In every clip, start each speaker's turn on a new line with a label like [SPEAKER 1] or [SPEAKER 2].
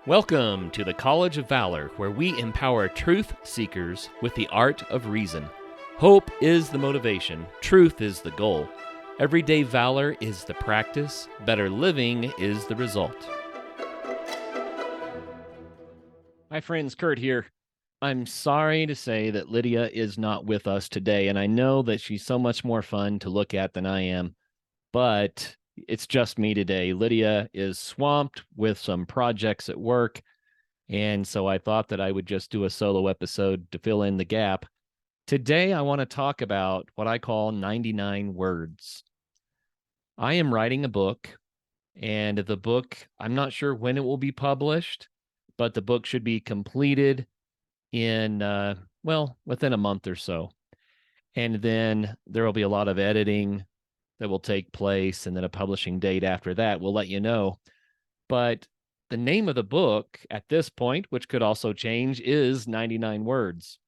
[SPEAKER 1] Welcome to the College of Valor, where we empower truth seekers with the art of reason. Hope is the motivation, truth is the goal. Everyday valor is the practice, better living is the result. Hi friends, Kurt here. I'm sorry to say that Lydia is not with us today, and I know that she's so much more fun to look at than I am, but it's just me today. Lydia is swamped with some projects at work, and so I thought that I would just do a solo episode to fill in the gap. Today, I want to talk about what I call 99 words. I am writing a book, and the book, I'm not sure when it will be published, but the book should be completed in, within a month or so. And then there will be a lot of editing that will take place, and then a publishing date after that. We'll let you know. But the name of the book at this point, which could also change, is 99 Words.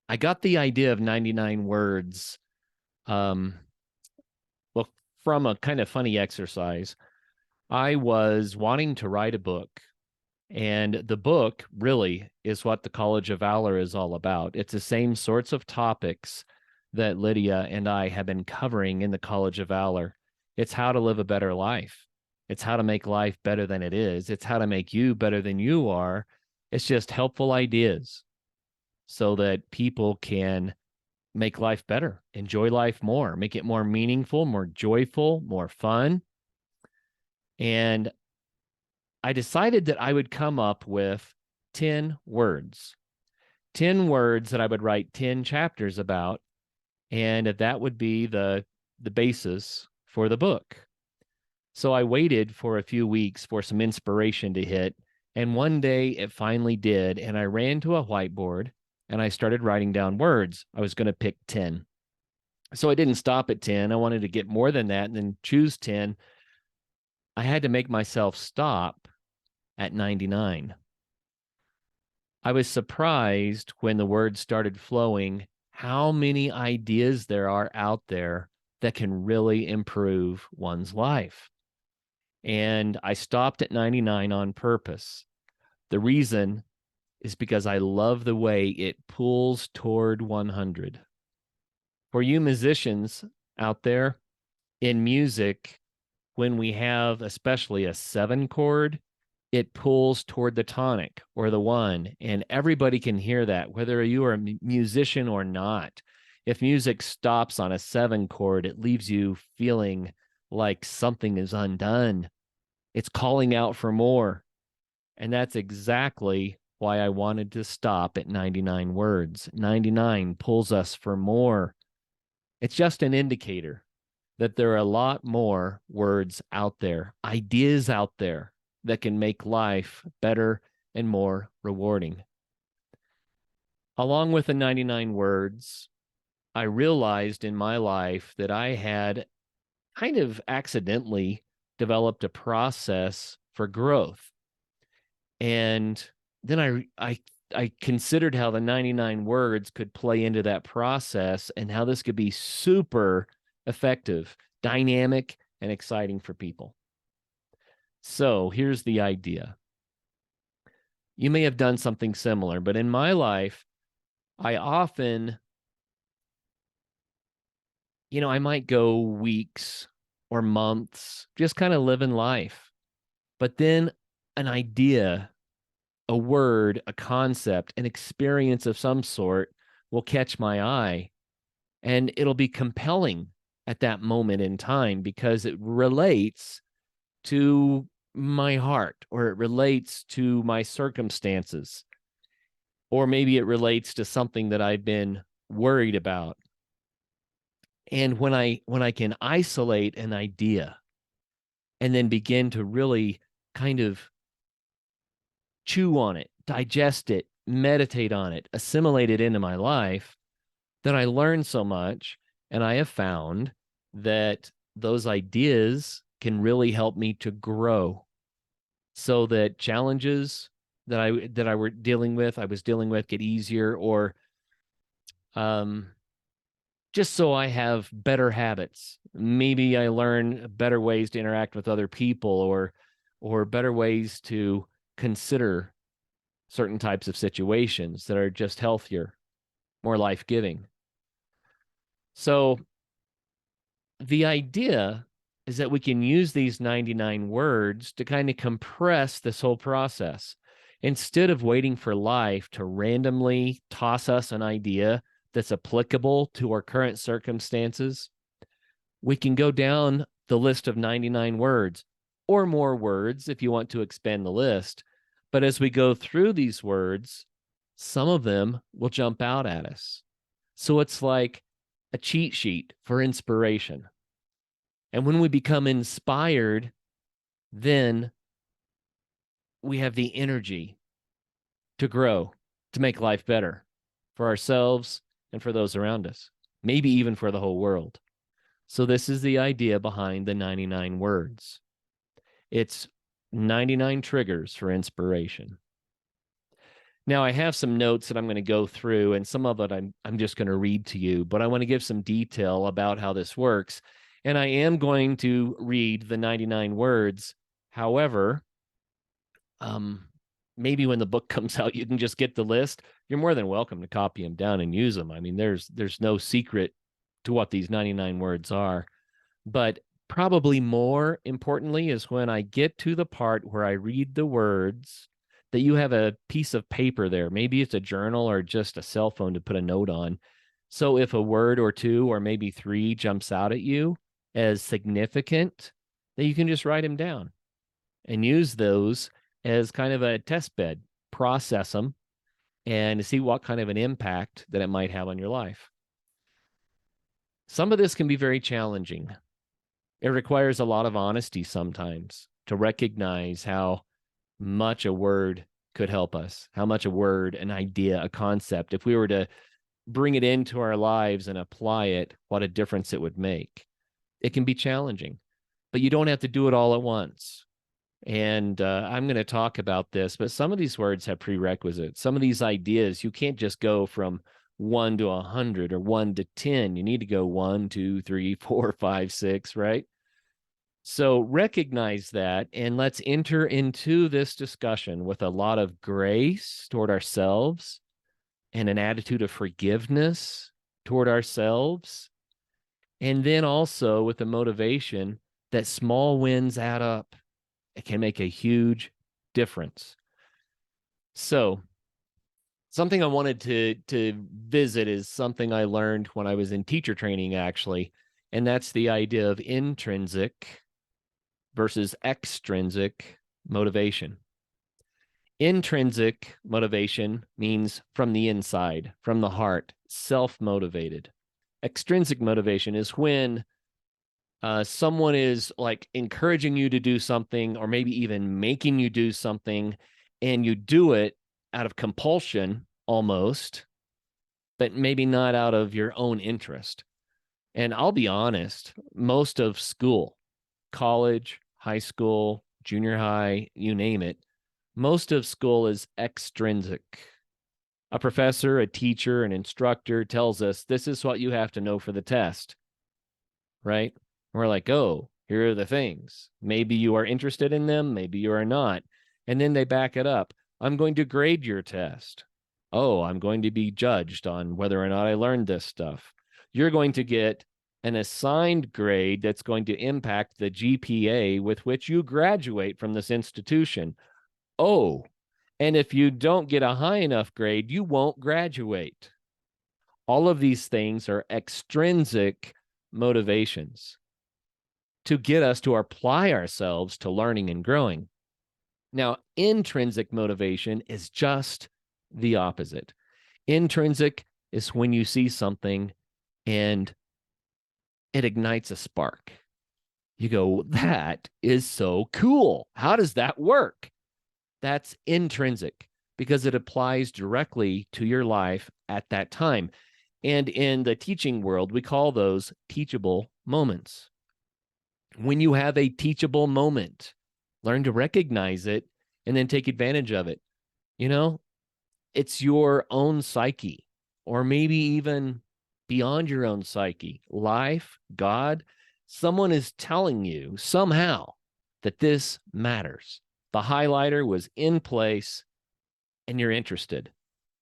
[SPEAKER 1] I got the idea of 99 words from a kind of funny exercise. I was wanting to write a book, and the book really is what the College of Valor is all about. It's the same sorts of topics that Lydia and I have been covering in the College of Valor. It's how to live a better life. It's how to make life better than it is. It's how to make you better than you are. It's just helpful ideas so that people can make life better, enjoy life more, make it more meaningful, more joyful, more fun. And I decided that I would come up with 10 words, 10 words that I would write 10 chapters about, and that would be the basis for the book. So I waited for a few weeks for some inspiration to hit, and one day it finally did, and I ran to a whiteboard, and I started writing down words. I was going to pick 10. So I didn't stop at 10. I wanted to get more than that and then choose 10. I had to make myself stop at 99. I was surprised when the words started flowing how many ideas there are out there that can really improve one's life. And I stopped at 99 on purpose. The reason is because I love the way it pulls toward 100. For you musicians out there, in music, when we have especially a 7 chord, it pulls toward the tonic or the 1, and everybody can hear that, whether you are a musician or not. If music stops on a 7 chord, it leaves you feeling like something is undone. It's calling out for more. And that's exactly why I wanted to stop at 99 words. 99 pulls us for more. It's just an indicator that there are a lot more words out there, ideas out there that can make life better and more rewarding. Along with the 99 words, I realized in my life that I had kind of accidentally developed a process for growth. And then I considered how the 99 words could play into that process and how this could be super effective, dynamic, and exciting for people. So here's the idea. You may have done something similar, but in my life, I often, I might go weeks or months just kind of living life. But then an idea, a word, a concept, an experience of some sort will catch my eye, and it'll be compelling at that moment in time because it relates to my heart, or it relates to my circumstances, or maybe it relates to something that I've been worried about. And when I can isolate an idea and then begin to really kind of chew on it, digest it, meditate on it, assimilate it into my life, then I learn so much. And I have found that those ideas can really help me to grow, so that challenges that I was dealing with get easier, or just so I have better habits. Maybe I learn better ways to interact with other people, or better ways to consider certain types of situations that are just healthier, more life-giving. So the idea is that we can use these 99 words to kind of compress this whole process. Instead of waiting for life to randomly toss us an idea that's applicable to our current circumstances, we can go down the list of 99 words or more words if you want to expand the list. But as we go through these words, some of them will jump out at us. So it's like a cheat sheet for inspiration. And when we become inspired, then we have the energy to grow, to make life better for ourselves and for those around us, maybe even for the whole world. So this is the idea behind the 99 words. It's 99 triggers for inspiration. Now, I have some notes that I'm going to go through, and some of it I'm just going to read to you, but I want to give some detail about how this works. And I am going to read the 99 words. However, maybe when the book comes out, you can just get the list. You're more than welcome to copy them down and use them. I mean, there's no secret to what these 99 words are. But probably more importantly is when I get to the part where I read the words, that you have a piece of paper there. Maybe it's a journal or just a cell phone to put a note on. So if a word or two or maybe three jumps out at you as significant, that you can just write them down and use those as kind of a test bed, process them, and see what kind of an impact that it might have on your life. Some of this can be very challenging. It requires a lot of honesty sometimes to recognize how much a word could help us, how much a word, an idea, a concept, if we were to bring it into our lives and apply it, what a difference it would make. It can be challenging, but you don't have to do it all at once. And I'm going to talk about this, but some of these words have prerequisites. Some of these ideas, you can't just go from 1 to 100 or 1 to 10. You need to go 1, 2, 3, 4, 5, 6, right? So recognize that, and let's enter into this discussion with a lot of grace toward ourselves and an attitude of forgiveness toward ourselves. And then also with the motivation that small wins add up. It can make a huge difference. So something I wanted to visit is something I learned when I was in teacher training, actually, and that's the idea of intrinsic versus extrinsic motivation. Intrinsic motivation means from the inside, from the heart, self-motivated. Extrinsic motivation is when someone is like encouraging you to do something or maybe even making you do something, and you do it out of compulsion almost, but maybe not out of your own interest. And I'll be honest, most of school, college, high school, junior high, you name it, most of school is extrinsic. A professor, a teacher, an instructor tells us this is what you have to know for the test, right? And we're like, oh, here are the things. Maybe you are interested in them, maybe you are not. And then they back it up. I'm going to grade your test. Oh, I'm going to be judged on whether or not I learned this stuff. You're going to get an assigned grade that's going to impact the GPA with which you graduate from this institution. Oh, and if you don't get a high enough grade, you won't graduate. All of these things are extrinsic motivations to get us to apply ourselves to learning and growing. Now, intrinsic motivation is just the opposite. Intrinsic is when you see something and it ignites a spark. You go, that is so cool. How does that work? That's intrinsic because it applies directly to your life at that time. And in the teaching world, we call those teachable moments. When you have a teachable moment, learn to recognize it and then take advantage of it. You know, it's your own psyche, or maybe even beyond your own psyche, life, God. Someone is telling you somehow that this matters. The highlighter was in place and you're interested.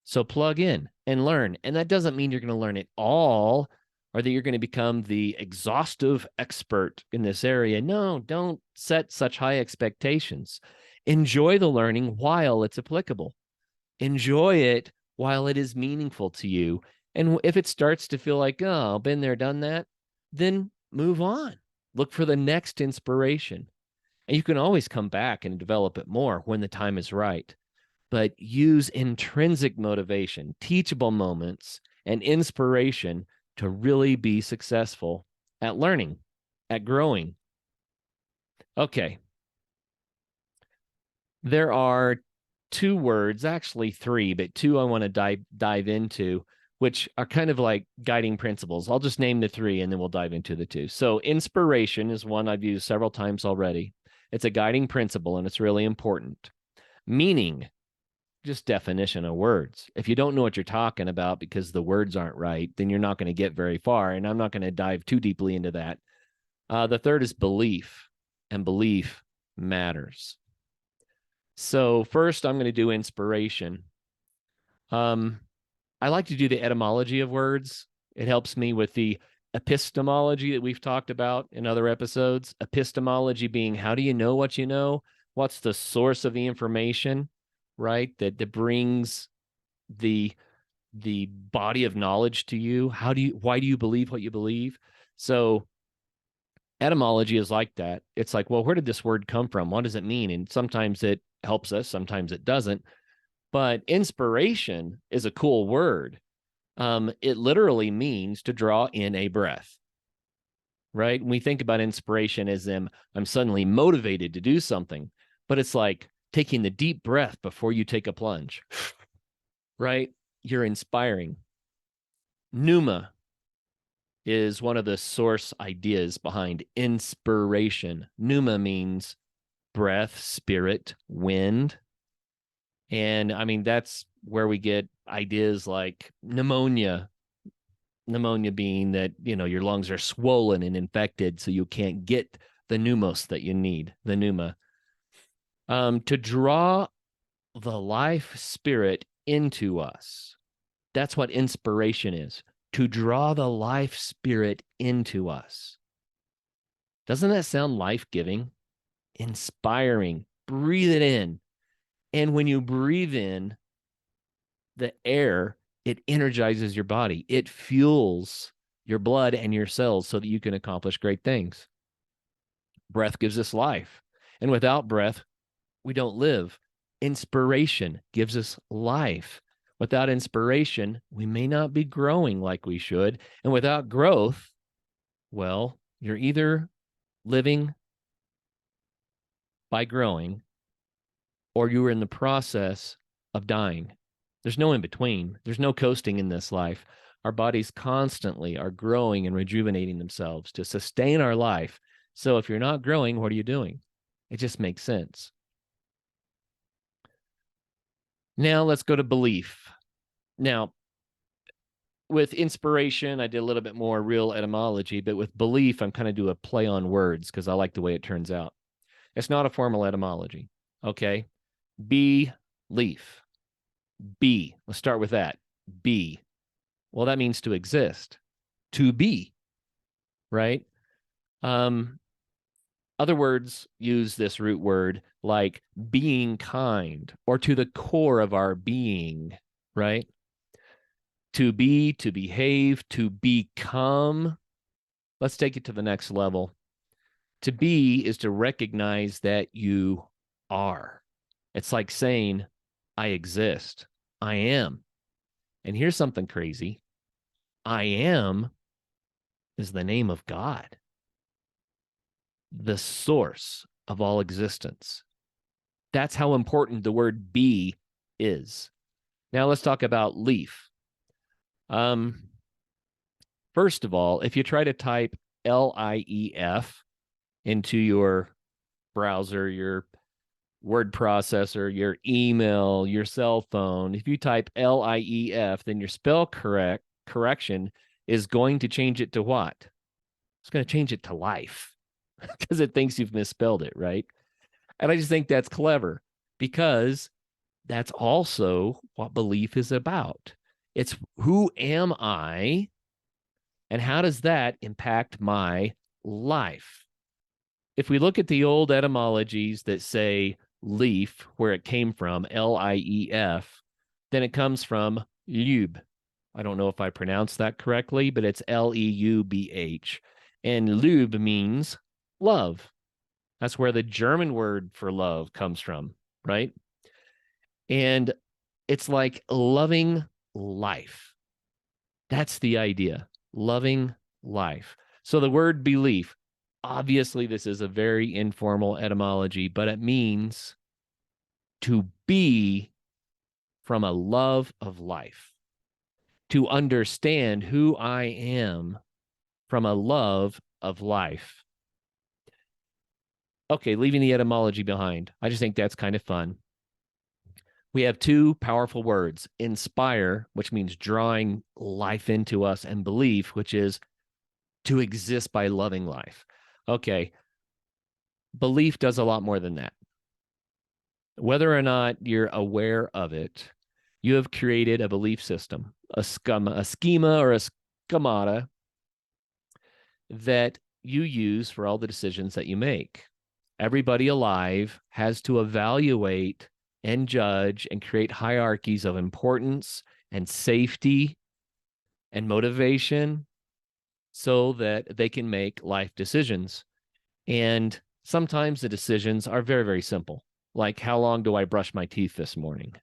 [SPEAKER 1] So plug in and learn. And that doesn't mean you're going to learn it all or that you're going to become the exhaustive expert in this area. No, don't set such high expectations. Enjoy the learning while it's applicable. Enjoy it while it is meaningful to you. And if it starts to feel like, oh, been there, done that, then move on. Look for the next inspiration. And you can always come back and develop it more when the time is right. But use intrinsic motivation, teachable moments, and inspiration to really be successful at learning, at growing. Okay. There are two words, actually three, but two I want to dive into, which are kind of like guiding principles. I'll just name the three and then we'll dive into the two. So inspiration is one I've used several times already. It's a guiding principle and it's really important. Meaning, just definition of words. If you don't know what you're talking about because the words aren't right, then you're not going to get very far. And I'm not going to dive too deeply into that. The third is belief, and belief matters. So first, I'm going to do inspiration. I like to do the etymology of words. It helps me with the epistemology that we've talked about in other episodes. Epistemology being how do you know what you know? What's the source of the information, right? That brings the body of knowledge to you. Why do you believe what you believe? So etymology is like that. It's like, well, where did this word come from? What does it mean? And sometimes it helps us, sometimes it doesn't. But inspiration is a cool word. It literally means to draw in a breath, right? When we think about inspiration as I'm suddenly motivated to do something, but it's like taking the deep breath before you take a plunge, right? You're inspiring. Pneuma is one of the source ideas behind inspiration. Pneuma means breath, spirit, wind. And I mean, that's where we get ideas like pneumonia being that, your lungs are swollen and infected, so you can't get the pneumos that you need, the pneuma. To draw the life spirit into us. That's what inspiration is, to draw the life spirit into us. Doesn't that sound life-giving? Inspiring. Breathe it in. And when you breathe in the air, it energizes your body. It fuels your blood and your cells so that you can accomplish great things. Breath gives us life. And without breath, we don't live. Inspiration gives us life. Without inspiration, we may not be growing like we should. And without growth, well, you're either living by growing or you are in the process of dying. There's no in between. There's no coasting in this life. Our bodies constantly are growing and rejuvenating themselves to sustain our life. So if you're not growing, what are you doing? It just makes sense. Now let's go to belief. Now, with inspiration, I did a little bit more real etymology, but with belief, I'm kind of do a play on words because I like the way it turns out. It's not a formal etymology. Okay. Belief. Be. Let's start with that. Be. Well, that means to exist, to be, right? Other words use this root word like being kind or to the core of our being, right? To be, to behave, to become. Let's take it to the next level. To be is to recognize that you are. It's like saying, I exist. I am. And here's something crazy. I am is the name of God, the source of all existence. That's how important the word be is. Now let's talk about leaf. First of all, if you try to type LIEF into your browser, your word processor, your email, your cell phone, if you type LIEF, then your spell correction is going to change it to what? It's going to change it to life because it thinks you've misspelled it, right? And I just think that's clever because that's also what belief is about. It's who am I and how does that impact my life? If we look at the old etymologies that say leaf, where it came from, Lief, then it comes from Lüb. I don't know if I pronounced that correctly, but it's Leubh. And Lüb means love. That's where the German word for love comes from, right? And it's like loving life. That's the idea, loving life. So the word belief, obviously, this is a very informal etymology, but it means to be from a love of life, to understand who I am from a love of life. Okay, leaving the etymology behind. I just think that's kind of fun. We have two powerful words, inspire, which means drawing life into us, and belief, which is to exist by loving life. Okay, belief does a lot more than that. Whether or not you're aware of it, you have created a belief system, a schema or a schemata that you use for all the decisions that you make. Everybody alive has to evaluate and judge and create hierarchies of importance and safety and motivation so that they can make life decisions. And sometimes the decisions are very, very simple. Like, how long do I brush my teeth this morning?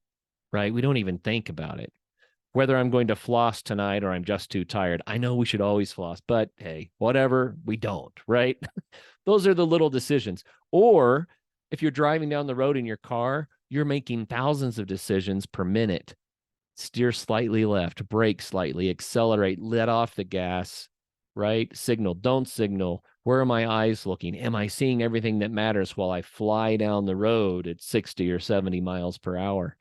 [SPEAKER 1] Right? We don't even think about it. Whether I'm going to floss tonight or I'm just too tired. I know we should always floss, but hey, whatever, we don't, right? Those are the little decisions. Or if you're driving down the road in your car, you're making thousands of decisions per minute. Steer slightly left, brake slightly, accelerate, let off the gas, right? Signal, don't signal. Where are my eyes looking? Am I seeing everything that matters while I fly down the road at 60 or 70 miles per hour?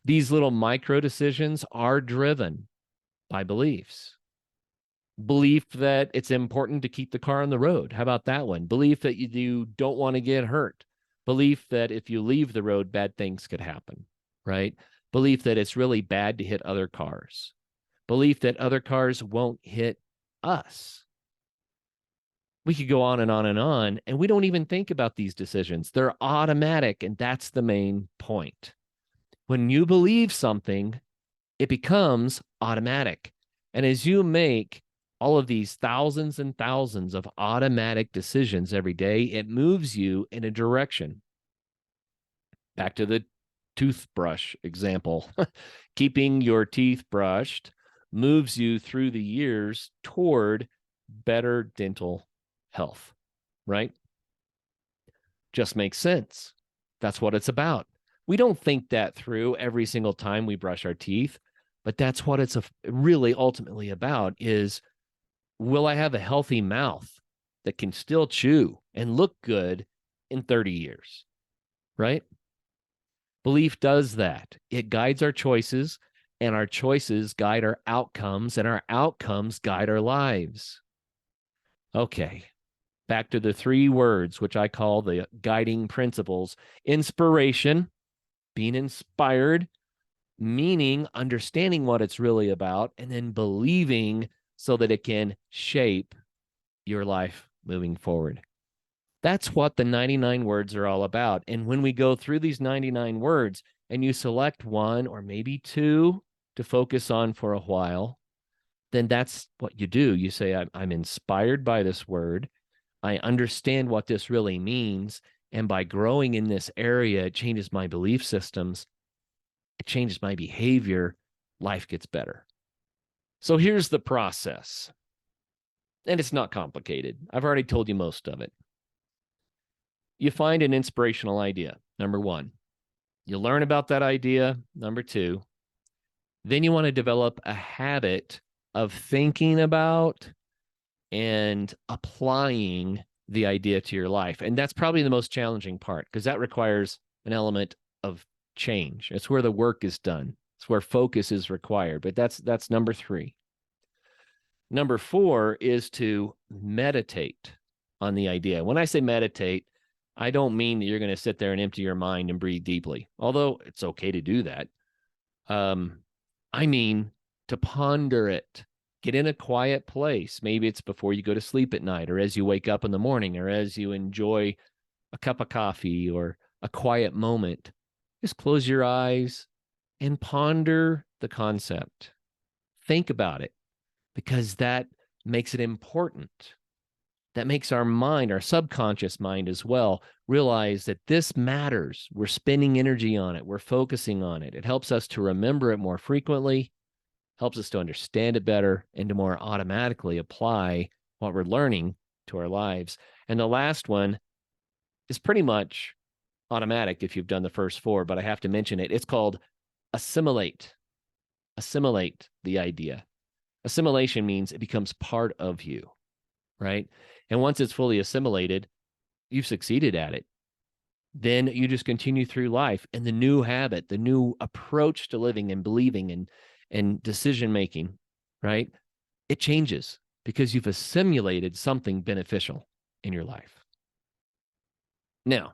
[SPEAKER 1] These little micro decisions are driven by beliefs. Belief that it's important to keep the car on the road. How about that one? Belief that you don't want to get hurt. Belief that if you leave the road, bad things could happen, right? Belief that it's really bad to hit other cars. Belief that other cars won't hit us. We could go on and on and on, and we don't even think about these decisions. They're automatic, and that's the main point. When you believe something, it becomes automatic. And as you make all of these thousands and thousands of automatic decisions every day, it moves you in a direction. Back to the toothbrush example. Keeping your teeth brushed moves you through the years toward better dental health, right? Just makes sense. That's what it's about. We don't think that through every single time we brush our teeth, but that's what it's really ultimately about is, will I have a healthy mouth that can still chew and look good in 30 years, right? Belief does that. It guides our choices, and our choices guide our outcomes, and our outcomes guide our lives. Okay, back to the three words, which I call the guiding principles. Inspiration, being inspired, meaning understanding what it's really about, and then believing so that it can shape your life moving forward. That's what the 99 words are all about. And when we go through these 99 words and you select one or maybe two to focus on for a while, then that's what you do. You say, I'm inspired by this word. I understand what this really means. And by growing in this area, it changes my belief systems. It changes my behavior. Life gets better. So here's the process. And it's not complicated. I've already told you most of it. You find an inspirational idea, number one. You learn about that idea, number two. Then you want to develop a habit of thinking about and applying the idea to your life. And that's probably the most challenging part because that requires an element of change. It's where the work is done. It's where focus is required. But that's number three. Number four is to meditate on the idea. When I say meditate, I don't mean that you're going to sit there and empty your mind and breathe deeply, although it's okay to do that. Um, I mean to ponder it. Get in a quiet place. Maybe it's before you go to sleep at night, or as you wake up in the morning, or as you enjoy a cup of coffee or a quiet moment. Just close your eyes and ponder the concept. Think about it, because that makes it important. That makes our mind, our subconscious mind as well, realize that this matters. We're spending energy on it. We're focusing on it. It helps us to remember it more frequently, helps us to understand it better, and to more automatically apply what we're learning to our lives. And the last one is pretty much automatic if you've done the first four, but I have to mention it. It's called assimilate. Assimilate the idea. Assimilation means it becomes part of you, right? And once it's fully assimilated, you've succeeded at it. Then you just continue through life, and the new habit, the new approach to living and believing and decision making, right? It changes because you've assimilated something beneficial in your life. Now,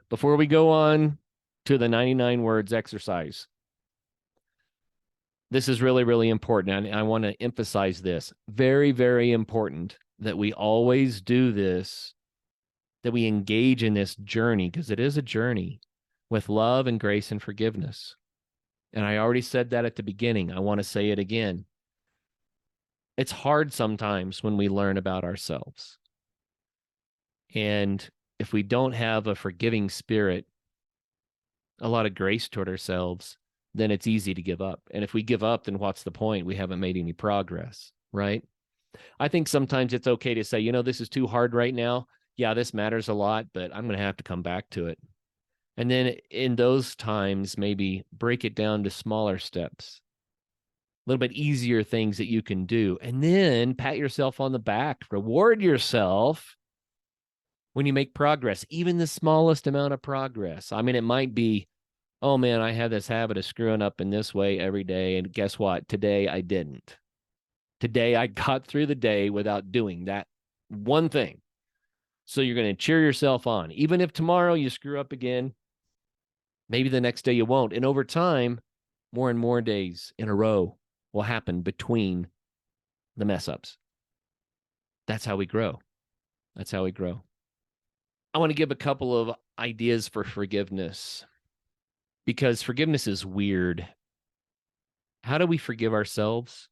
[SPEAKER 1] before we go on to the 99 words exercise, this is really, really important. And I want to emphasize this. Very, very important that we always do this, that we engage in this journey, because it is a journey, with love and grace and forgiveness. And I already said that at the beginning. I want to say it again. It's hard sometimes when we learn about ourselves. And if we don't have a forgiving spirit, a lot of grace toward ourselves, then it's easy to give up. And if we give up, then what's the point? We haven't made any progress, right? I think sometimes it's okay to say, this is too hard right now. Yeah, this matters a lot, but I'm going to have to come back to it. And then in those times, maybe break it down to smaller steps, a little bit easier things that you can do. And then pat yourself on the back, reward yourself when you make progress, even the smallest amount of progress. I mean, it might be, oh man, I have this habit of screwing up in this way every day. And guess what? Today I didn't. Today I got through the day without doing that one thing. So you're going to cheer yourself on. Even if tomorrow you screw up again, maybe the next day you won't. And over time, more and more days in a row will happen between the mess ups. That's how we grow. That's how we grow. I want to give a couple of ideas for forgiveness, because forgiveness is weird. How do we forgive ourselves?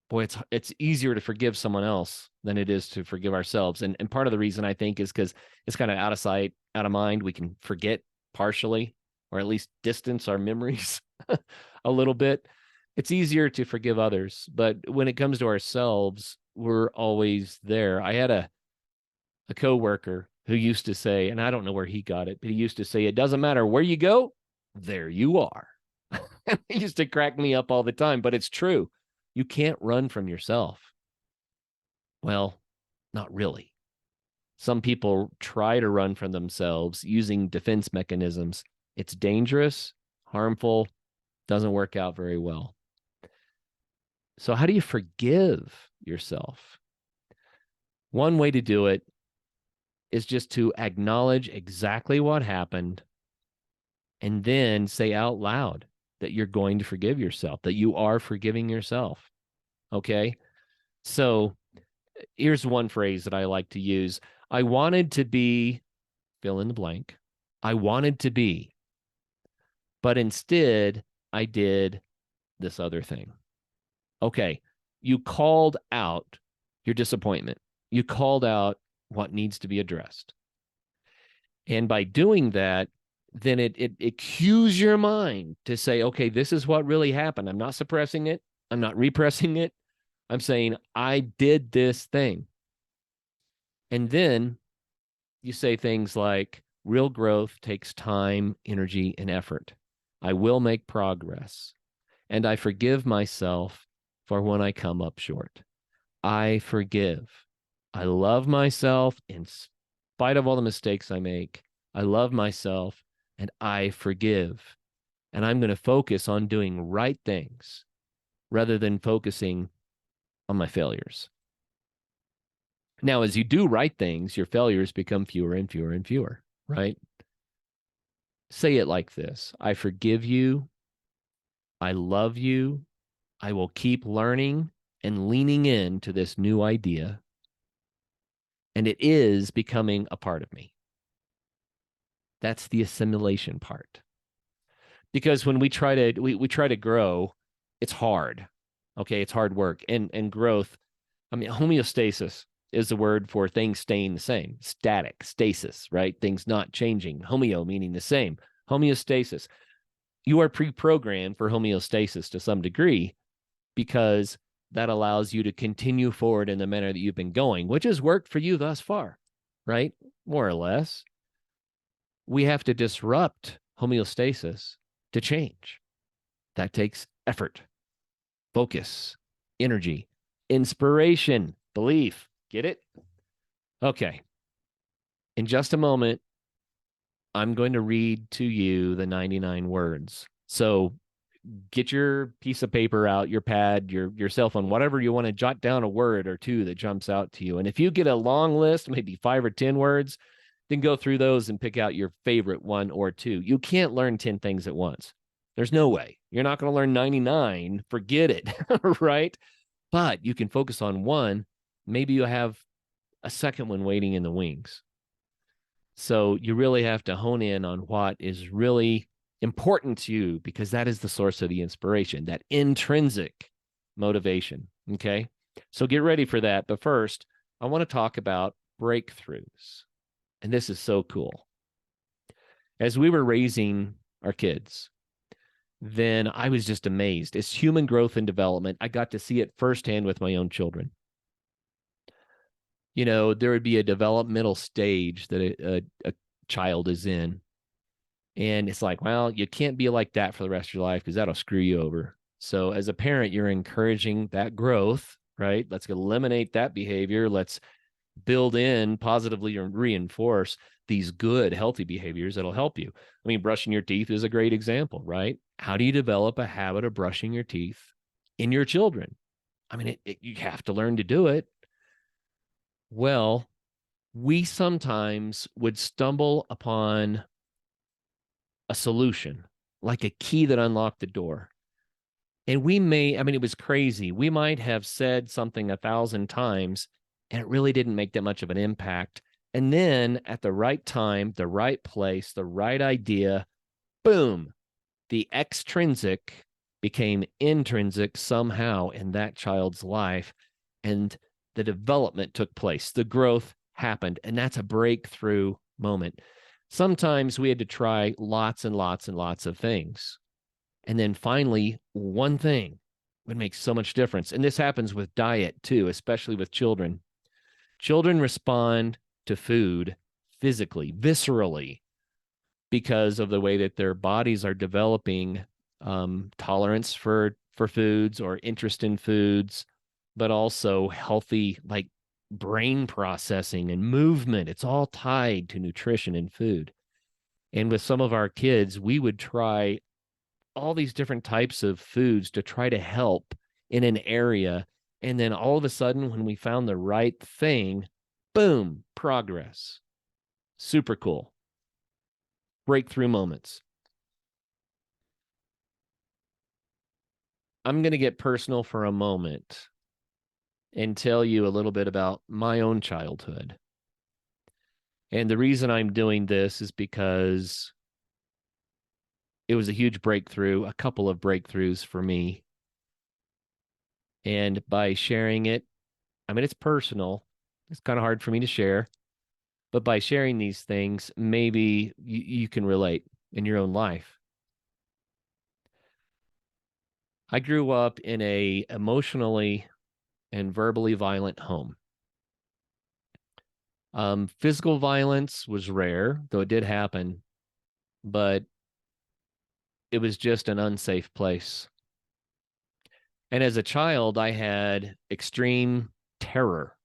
[SPEAKER 1] Boy, it's easier to forgive someone else than it is to forgive ourselves. And part of the reason, I think, is because it's kind of out of sight, out of mind. We can forget partially, or at least distance our memories a little bit. It's easier to forgive others, but when it comes to ourselves, we're always there. I had a coworker who used to say, and I don't know where he got it, but he used to say, it doesn't matter where you go, there you are. He used to crack me up all the time, but it's true. You can't run from yourself. Well, not really. Some people try to run from themselves using defense mechanisms. It's dangerous, harmful, doesn't work out very well. So how do you forgive yourself? One way to do it is just to acknowledge exactly what happened and then say out loud that you're going to forgive yourself, that you are forgiving yourself. Okay? So here's one phrase that I like to use. I wanted to be, fill in the blank. I wanted to be, but instead I did this other thing. Okay. You called out your disappointment. You called out what needs to be addressed. And by doing that, then it cues your mind to say, okay, this is what really happened. I'm not suppressing it. I'm not repressing it. I'm saying I did this thing. And then you say things like, real growth takes time, energy, and effort. I will make progress. And I forgive myself for when I come up short. I forgive. I love myself in spite of all the mistakes I make. I love myself and I forgive. And I'm going to focus on doing right things rather than focusing on my failures. Now, as you do right things, your failures become fewer and fewer and fewer, right? Say it like this: I forgive you. I love you. I will keep learning and leaning into this new idea. And it is becoming a part of me. That's the assimilation part. Because when we try to grow, it's hard. Okay, it's hard work. And growth, I mean, homeostasis is the word for things staying the same. Static, stasis, right? Things not changing. Homeo meaning the same. Homeostasis. You are pre-programmed for homeostasis to some degree, because that allows you to continue forward in the manner that you've been going, which has worked for you thus far, right? More or less. We have to disrupt homeostasis to change. That takes effort, focus, energy, inspiration, belief. Get it? Okay. In just a moment, I'm going to read to you the 99 words. So get your piece of paper out, your pad, your cell phone, whatever you want to jot down a word or two that jumps out to you. And if you get a long list, maybe 5 or 10 words, then go through those and pick out your favorite one or two. You can't learn 10 things at once. There's no way. You're not going to learn 99. Forget it, right? But you can focus on one. Maybe you have a second one waiting in the wings. So you really have to hone in on what is really important to you, because that is the source of the inspiration, that intrinsic motivation. Okay. So get ready for that. But first, I want to talk about breakthroughs. And this is so cool. As we were raising our kids, then I was just amazed. It's human growth and development. I got to see it firsthand with my own children. You know, there would be a developmental stage that a child is in. And it's like, well, you can't be like that for the rest of your life because that'll screw you over. So as a parent, you're encouraging that growth, right? Let's eliminate that behavior. Let's build in, positively reinforce these good, healthy behaviors that'll help you. I mean, brushing your teeth is a great example, right? How do you develop a habit of brushing your teeth in your children? I mean, you have to learn to do it. Well, we sometimes would stumble upon a solution, like a key that unlocked the door. And we may, I mean, it was crazy. We might have said something 1,000 times and it really didn't make that much of an impact. And then at the right time, the right place, the right idea, boom, the extrinsic became intrinsic somehow in that child's life. And the development took place, the growth happened. And that's a breakthrough moment. Sometimes we had to try lots and lots and lots of things. And then finally, one thing would make so much difference. And this happens with diet too, especially with children. Children respond to food physically, viscerally, because of the way that their bodies are developing tolerance for foods or interest in foods, but also healthy, like brain processing and movement. It's all tied to nutrition and food. And with some of our kids, we would try all these different types of foods to try to help in an area. And then all of a sudden, when we found the right thing, boom, progress. Super cool. Breakthrough moments. I'm going to get personal for a moment and tell you a little bit about my own childhood. And the reason I'm doing this is because it was a huge breakthrough, a couple of breakthroughs for me. And by sharing it, I mean, it's personal. It's kind of hard for me to share. But by sharing these things, maybe you can relate in your own life. I grew up in a emotionally and verbally violent home. Physical violence was rare, though it did happen, but it was just an unsafe place. And as a child, I had extreme terror,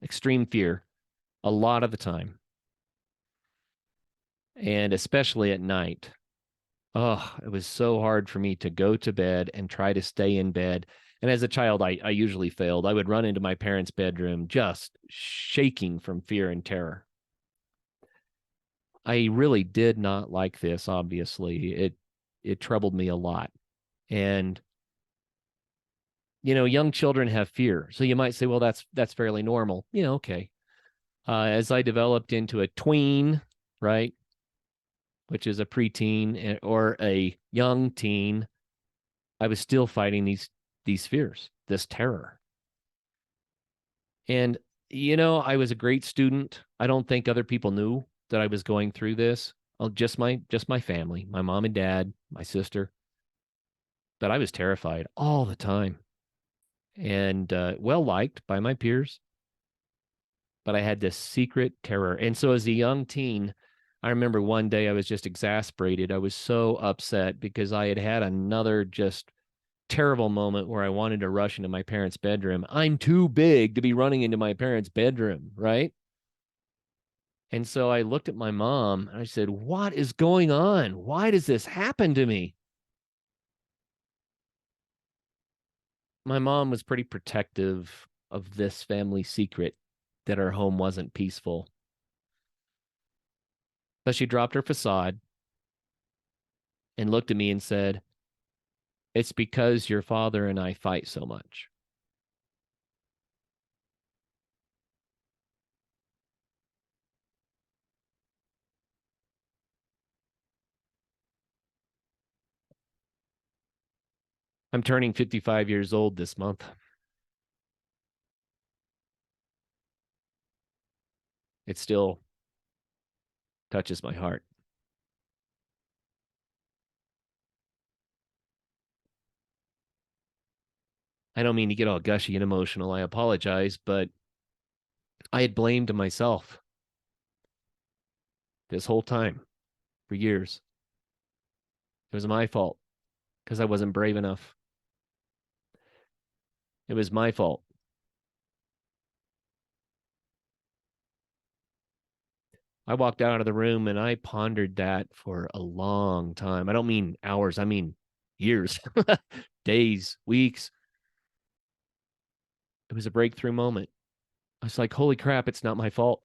[SPEAKER 1] extreme fear a lot of the time, and especially at night. Oh, it was so hard for me to go to bed and try to stay in bed. And as a child, I usually failed. I would run into my parents' bedroom just shaking from fear and terror. I really did not like this, obviously. It troubled me a lot. And young children have fear. So you might say, well, that's fairly normal. Yeah, okay. As I developed into a tween, right, which is a preteen or a young teen, I was still fighting these fears, this terror. And I was a great student. I don't think other people knew that I was going through this. Just my family, my mom and dad, my sister. But I was terrified all the time and well liked by my peers. But I had this secret terror. And so as a young teen, I remember one day I was just exasperated. I was so upset because I had had another just terrible moment where I wanted to rush into my parents' bedroom. I'm too big to be running into my parents' bedroom, right? And so I looked at my mom and I said, "What is going on? Why does this happen to me?" My mom was pretty protective of this family secret that our home wasn't peaceful. But she dropped her facade and looked at me and said, "It's because your father and I fight so much." I'm turning 55 years old this month. It still touches my heart. I don't mean to get all gushy and emotional. I apologize, but I had blamed myself this whole time for years. It was my fault because I wasn't brave enough. It was my fault. I walked out of the room and I pondered that for a long time. I don't mean hours, I mean years, days, weeks. It was a breakthrough moment. I was like, holy crap, it's not my fault.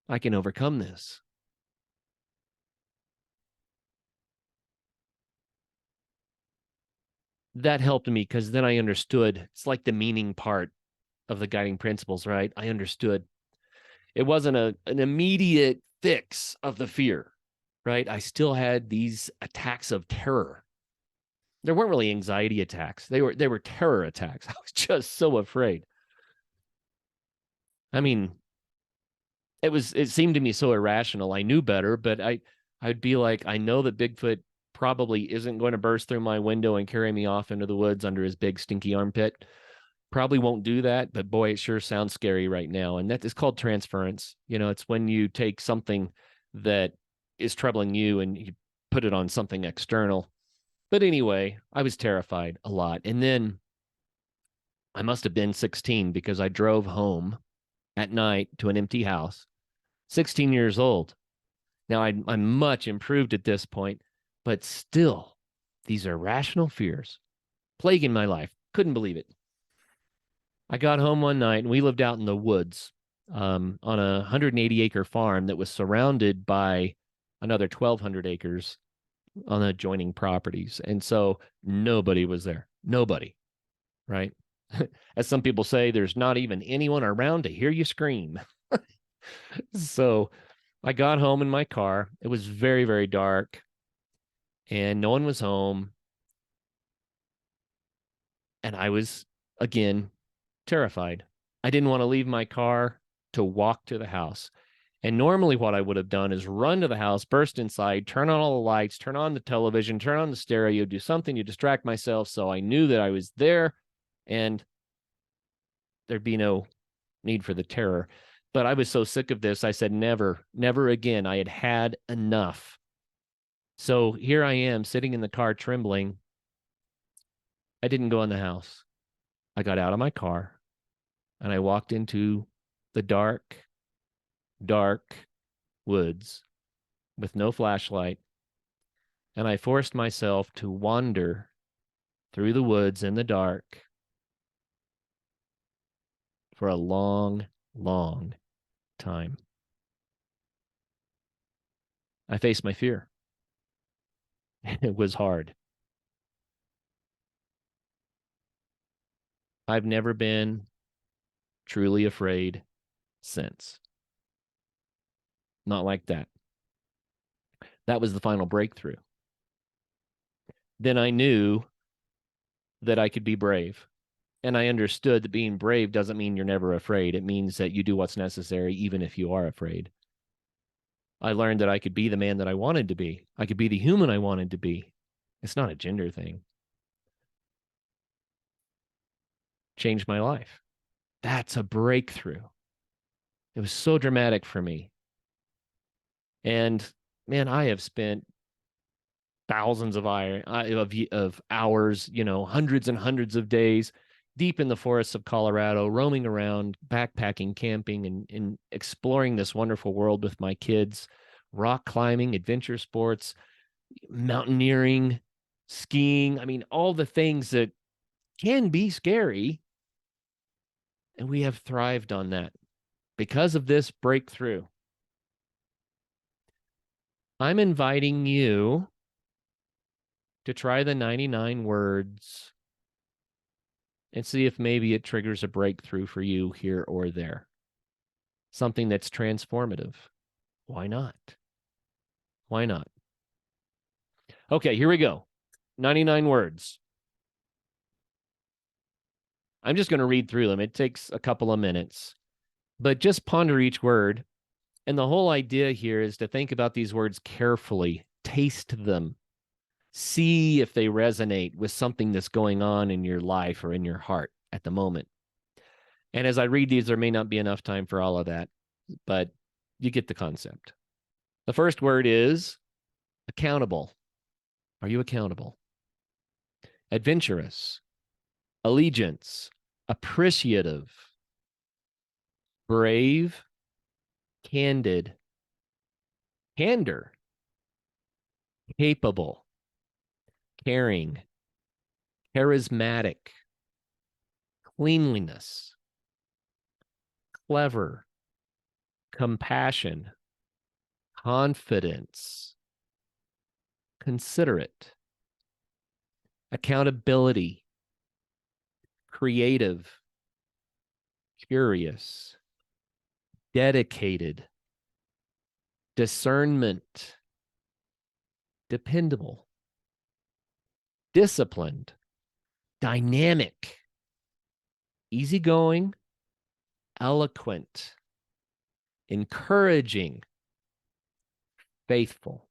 [SPEAKER 1] I can overcome this. That helped me because then I understood. It's like the meaning part of the guiding principles, right? I understood. It wasn't an immediate fix of the fear, right? I still had these attacks of terror. There weren't really anxiety attacks. They were terror attacks. I was just so afraid. I mean, it seemed to me so irrational. I knew better, but I'd be like, I know that Bigfoot probably isn't going to burst through my window and carry me off into the woods under his big stinky armpit. Probably won't do that, but boy, it sure sounds scary right now. And that is called transference. It's when you take something that is troubling you and you put it on something external. But anyway, I was terrified a lot. And then I must have been 16 because I drove home at night to an empty house, 16 years old. Now I'm much improved at this point, but still, these are rational fears plaguing my life. Couldn't believe it. I got home one night and we lived out in the woods on a 180-acre farm that was surrounded by another 1,200 acres on adjoining properties. And so nobody was there. Nobody, right? As some people say, there's not even anyone around to hear you scream. So I got home in my car. It was very, very dark and no one was home. And I was, again, terrified. I didn't want to leave my car to walk to the house. And normally, what I would have done is run to the house, burst inside, turn on all the lights, turn on the television, turn on the stereo, do something to distract myself so I knew that I was there and there'd be no need for the terror. But I was so sick of this, I said, never, never again. I had had enough. So here I am sitting in the car trembling. I didn't go in the house. I got out of my car and I walked into the dark, dark woods with no flashlight. And I forced myself to wander through the woods in the dark for a long, long time. I faced my fear. It was hard. I've never been truly afraid since. Not like that. That was the final breakthrough. Then I knew that I could be brave. And I understood that being brave doesn't mean you're never afraid. It means that you do what's necessary, even if you are afraid. I learned that I could be the man that I wanted to be. I could be the human I wanted to be. It's not a gender thing. Changed my life. That's a breakthrough. It was so dramatic for me. And man, I have spent thousands of hours, hundreds and hundreds of days deep in the forests of Colorado, roaming around, backpacking, camping, and exploring this wonderful world with my kids, rock climbing, adventure sports, mountaineering, skiing. I mean, all the things that can be scary. And we have thrived on that because of this breakthrough. I'm inviting you to try the 99 words and see if maybe it triggers a breakthrough for you here or there. Something that's transformative. Why not? Why not? Okay, here we go. 99 words. I'm just going to read through them. It takes a couple of minutes, but just ponder each word. And the whole idea here is to think about these words carefully, taste them, see if they resonate with something that's going on in your life or in your heart at the moment. And as I read these, there may not be enough time for all of that, but you get the concept. The first word is accountable. Are you accountable? Adventurous, allegiance, appreciative, brave, candid, candor, capable, caring, charismatic, cleanliness, clever, compassion, confidence, considerate, accountability, creative, curious, dedicated, discernment, dependable, disciplined, dynamic, easygoing, eloquent, encouraging, faithful,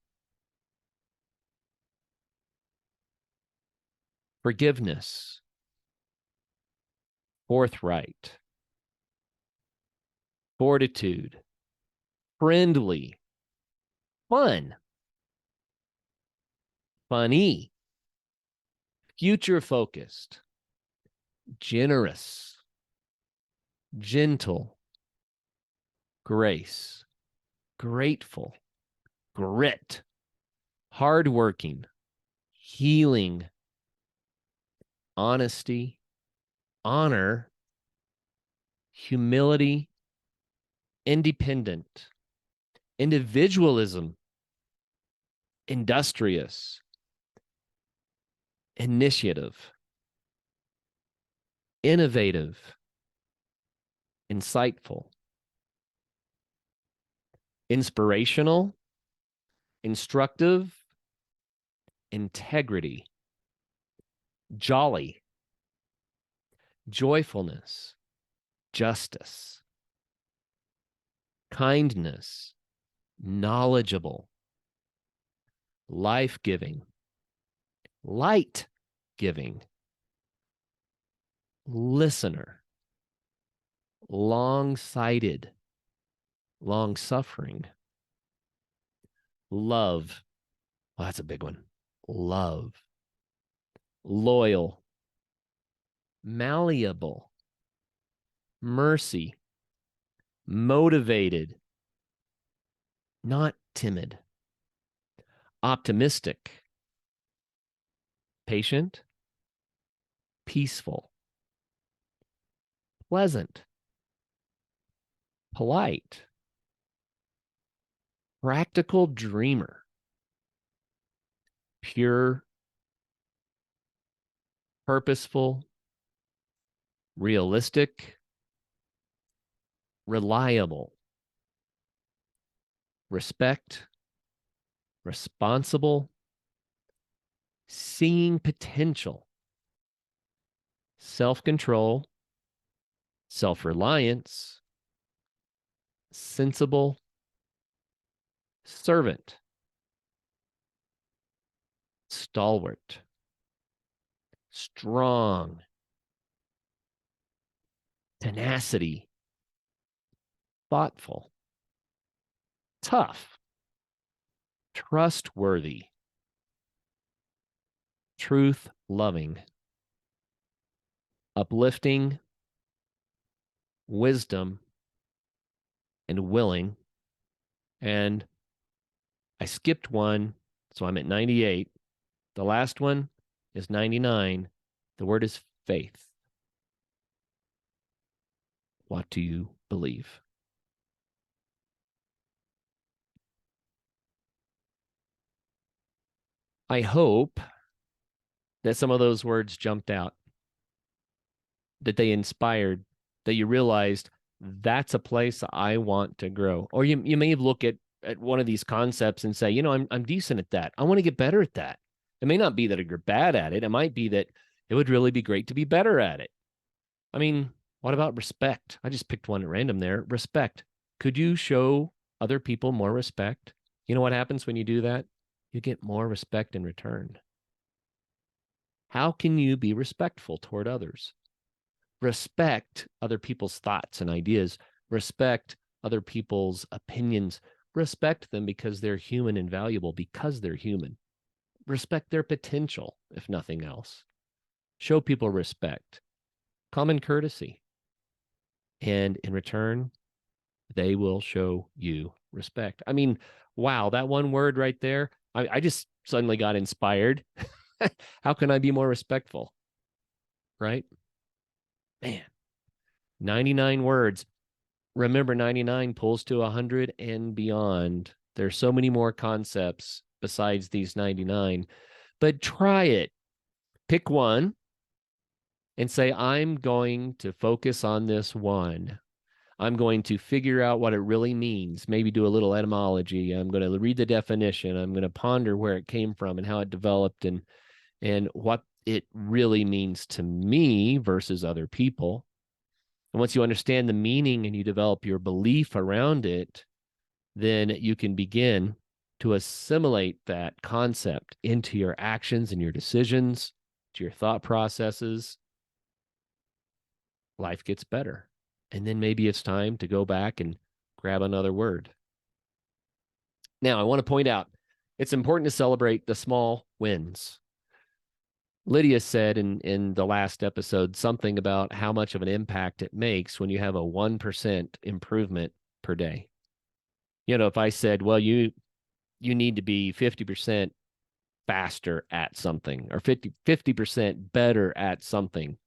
[SPEAKER 1] forgiveness, forthright, fortitude, friendly, fun, funny, future focused, generous, gentle, grace, grateful, grit, hardworking, healing, honesty, honor, humility, independent, individualism, industrious, initiative, innovative, insightful, inspirational, instructive, integrity, jolly, joyfulness, justice, kindness, knowledgeable, life-giving, light-giving, listener, long-sighted, long-suffering, love. Well, that's a big one. Love, loyal, malleable, mercy, motivated, not timid, optimistic, patient, peaceful, pleasant, polite, practical dreamer, pure, purposeful, realistic, reliable, respect, responsible, seeing potential, self-control, self-reliance, sensible, servant, stalwart, strong, tenacity, thoughtful, tough, trustworthy, truth loving, uplifting, wisdom, and willing. And I skipped one, so I'm at 98. The last one is 99. The word is faith. What do you believe? I hope that some of those words jumped out, that they inspired, that you realized that's a place I want to grow. Or you may look at one of these concepts and say, I'm decent at that. I want to get better at that. It may not be that you're bad at it. It might be that it would really be great to be better at it. I mean, what about respect? I just picked one at random there. Respect. Could you show other people more respect? You know what happens when you do that? You get more respect in return. How can you be respectful toward others? Respect other people's thoughts and ideas. Respect other people's opinions. Respect them because they're human and valuable, because they're human. Respect their potential, if nothing else. Show people respect, common courtesy. And in return, they will show you respect. I mean, wow, that one word right there, I just suddenly got inspired. How can I be more respectful? Right? Man, 99 words. Remember, 99 pulls to 100 and beyond. There's so many more concepts besides these 99, but try it. Pick one and say, I'm going to focus on this one. I'm going to figure out what it really means, maybe do a little etymology. I'm going to read the definition. I'm going to ponder where it came from and how it developed and what it really means to me versus other people. And once you understand the meaning and you develop your belief around it, then you can begin to assimilate that concept into your actions and your decisions, to your thought processes. Life gets better. And then maybe it's time to go back and grab another word. Now, I want to point out, it's important to celebrate the small wins. Lydia said in the last episode something about how much of an impact it makes when you have a 1% improvement per day. If I said, well, you need to be 50% faster at something or 50% better at something,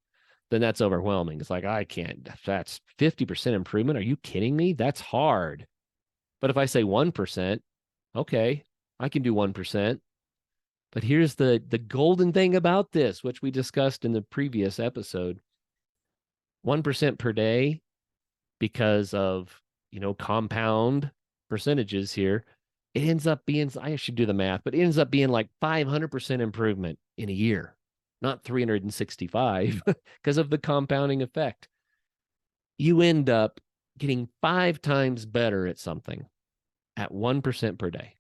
[SPEAKER 1] then that's overwhelming. It's like, I can't, that's 50% improvement. Are you kidding me? That's hard. But if I say 1%, okay, I can do 1%. But here's the golden thing about this, which we discussed in the previous episode. 1% per day, because of, compound percentages here, it ends up being, I should do the math, but it ends up being like 500% improvement in a year, not 365 because of the compounding effect. You end up getting 5 times better at something at 1% per day.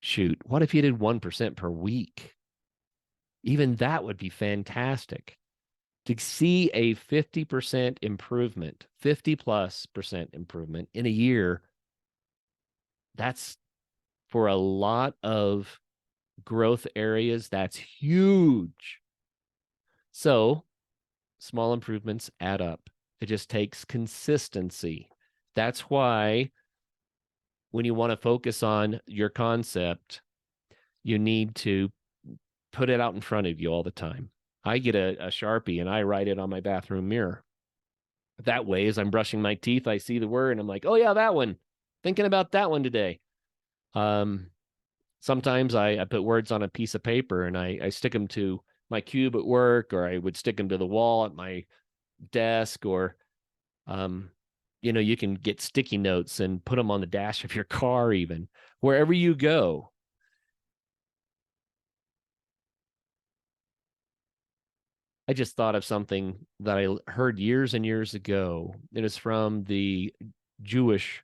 [SPEAKER 1] Shoot, what if you did 1% per week? Even that would be fantastic. To see a 50% improvement, 50+% improvement in a year, that's, for a lot of growth areas, that's huge. So small improvements add up. It just takes consistency. That's why when you want to focus on your concept, you need to put it out in front of you all the time. I get a Sharpie and I write it on my bathroom mirror. That way, as I'm brushing my teeth, I see the word and I'm like, oh, yeah, that one. Thinking about that one today. Um, Sometimes I put words on a piece of paper and I stick them to my cube at work, or I would stick them to the wall at my desk, or um, you can get sticky notes and put them on the dash of your car, even wherever you go. I just thought of something that I heard years and years ago. It is from the Jewish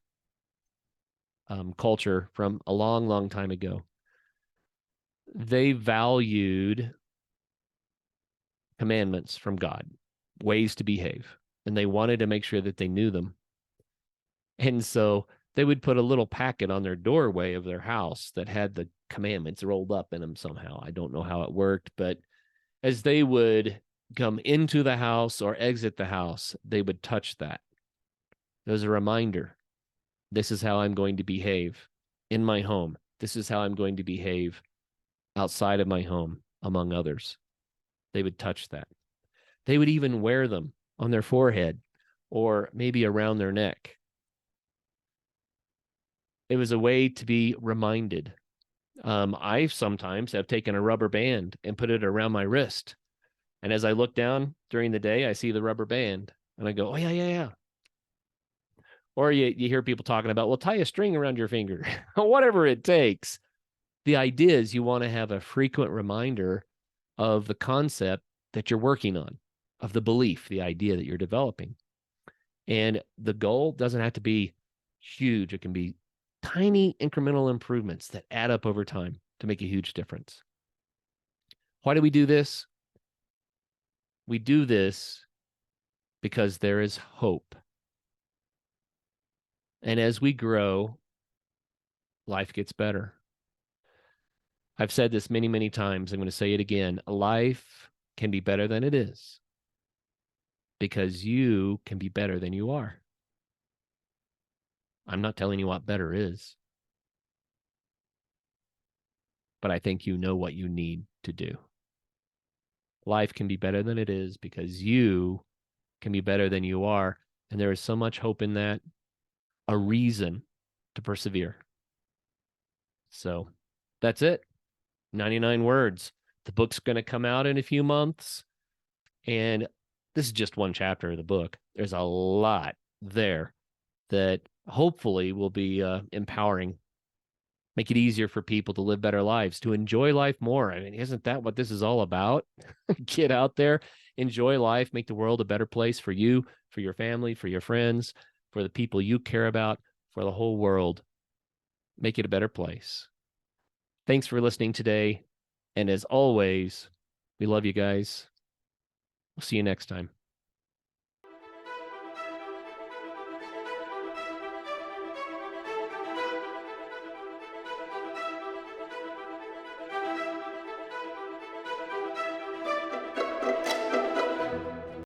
[SPEAKER 1] culture from a long, long time ago. They valued commandments from God, ways to behave, and they wanted to make sure that they knew them. And so they would put a little packet on their doorway of their house that had the commandments rolled up in them somehow. I don't know how it worked, but as they would come into the house or exit the house, they would touch that. It was a reminder. This is how I'm going to behave in my home. This is how I'm going to behave outside of my home, among others. They would touch that. They would even wear them on their forehead or maybe around their neck. It was a way to be reminded. I sometimes have taken a rubber band and put it around my wrist. And as I look down during the day, I see the rubber band and I go, oh, yeah, yeah, yeah. Or you hear people talking about, well, tie a string around your finger, whatever it takes. The idea is you want to have a frequent reminder of the concept that you're working on, of the belief, the idea that you're developing. And the goal doesn't have to be huge. It can be tiny incremental improvements that add up over time to make a huge difference. Why do we do this? We do this because there is hope. And as we grow, life gets better. I've said this many, many times. I'm going to say it again. Life can be better than it is because you can be better than you are. I'm not telling you what better is, but I think you know what you need to do. Life can be better than it is because you can be better than you are. And there is so much hope in that, a reason to persevere. So that's it. 99 words. The book's going to come out in a few months. And this is just one chapter of the book. There's a lot there that hopefully will be empowering, make it easier for people to live better lives, to enjoy life more. I mean, isn't that what this is all about? Get out there, enjoy life, make the world a better place for you, for your family, for your friends, for the people you care about, for the whole world. Make it a better place. Thanks for listening today. And as always, we love you guys. We'll see you next time.